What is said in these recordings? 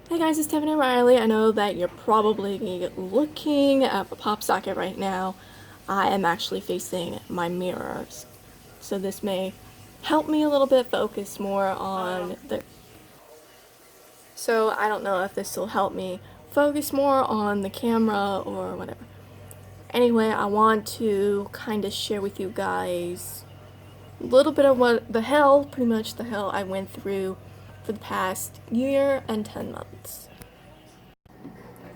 Hey guys, it's Tiffany Riley. I know that you're probably looking at a pop socket right now. I am actually facing my mirrors, so this may help me a little bit focus more on the. So I don't know if this will help me focus more on the camera or whatever. Anyway, I want to kind of share with you guys a little bit of pretty much the hell I went through for the past year and 10 months.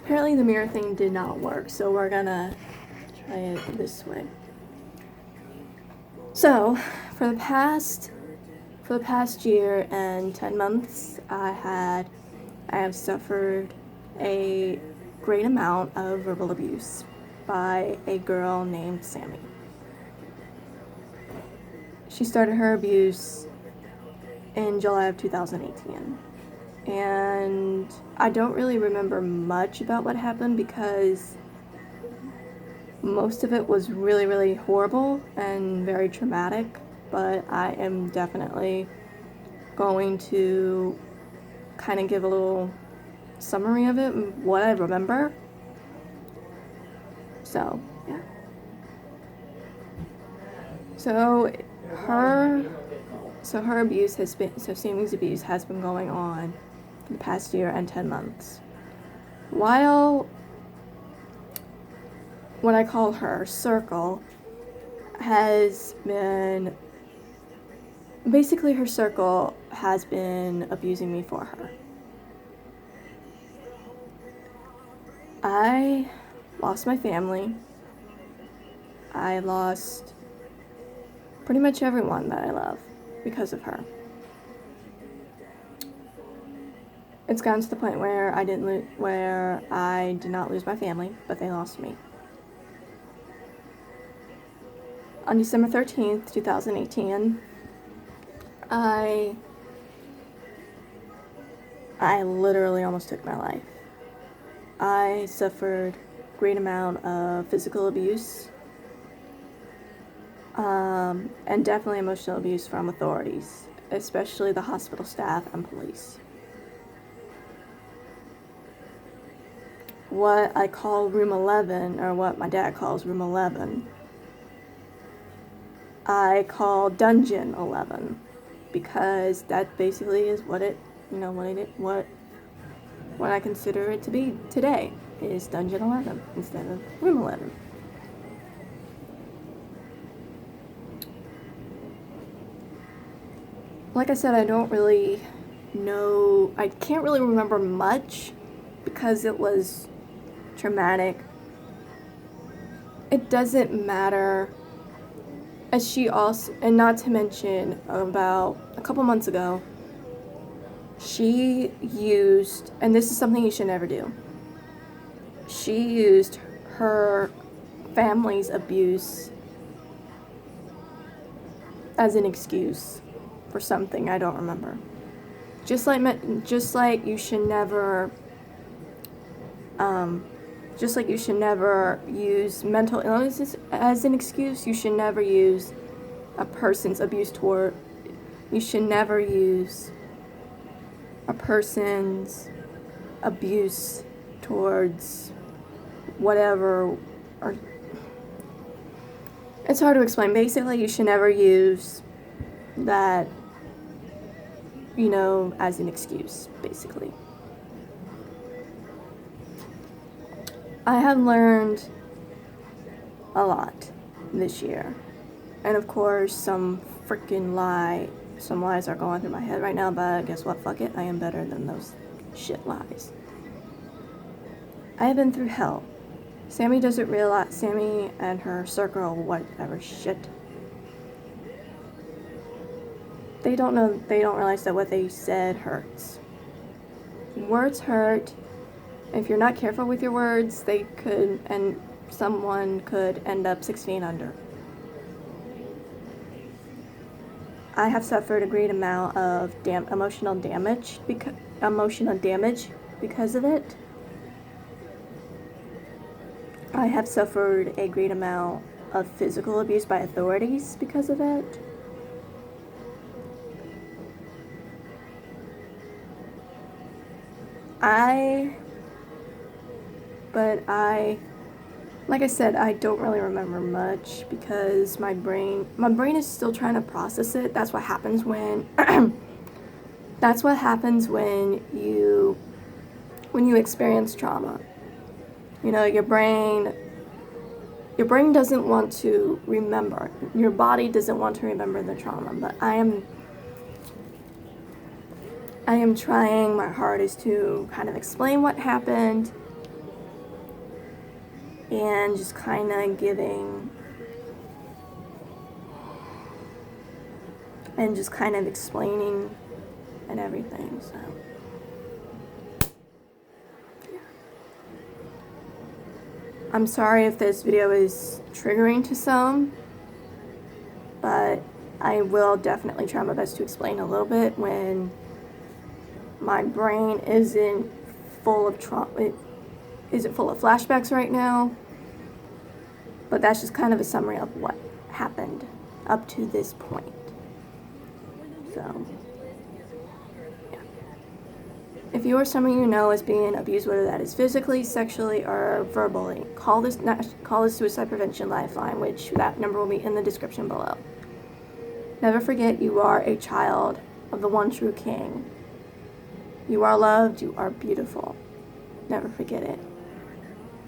Apparently the mirror thing did not work, so we're gonna try it this way. So, for the past year and 10 months, I have suffered a great amount of verbal abuse by a girl named Sammy. She started her abuse in July of 2018. And I don't really remember much about what happened because most of it was really, really horrible and very traumatic, but I am definitely going to kind of give a little summary of it, what I remember. So, yeah. So her abuse has been, so Sammy's abuse has been going on for the past year and 10 months. While what I call her circle has been, basically her circle has been abusing me for her. I lost my family. I lost pretty much everyone that I love because of her. It's gotten to the point where I did not lose my family, but they lost me. On December 13th, 2018, I literally almost took my life. I suffered a great amount of physical abuse, and definitely emotional abuse from authorities, especially the hospital staff and police. What I call room 11, or what my dad calls room 11, I call dungeon 11, because that basically is what I consider it to be today, is dungeon 11 instead of room 11. Like I said, I can't really remember much because it was traumatic. It doesn't matter. And not to mention, about a couple months ago, she used, and this is something you should never do, she used her family's abuse as an excuse for something I don't remember. Just like you should never use mental illness as an excuse, you should never use a person's abuse toward you should never use a person's abuse towards whatever, or it's hard to explain. Basically, you should never use that, as an excuse, basically. I have learned a lot this year. And of course, some lies are going through my head right now, but guess what? Fuck it. I am better than those shit lies. I have been through hell. Sammy and her circle, whatever shit, they don't realize that what they said hurts. Words hurt. If you're not careful with your words, someone could end up 6 feet under. I have suffered a great amount of emotional damage because of it. I have suffered a great amount of physical abuse by authorities because of it. Like I said, I don't really remember much because my brain is still trying to process it. That's what happens when that's what happens when you experience trauma. You know, your brain doesn't want to remember. Your body doesn't want to remember the trauma, but I am trying my hardest to kind of explain what happened and just kind of explaining and everything. So yeah. I'm sorry if this video is triggering to some, but I will definitely try my best to explain a little bit when my brain isn't full of flashbacks right now. But that's just kind of a summary of what happened up to this point. So, yeah. If you or someone you know is being abused, whether that is physically, sexually, or verbally, call the Suicide Prevention Lifeline, which that number will be in the description below. Never forget you are a child of the one true King. You are loved, you are beautiful. Never forget it.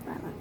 I love you.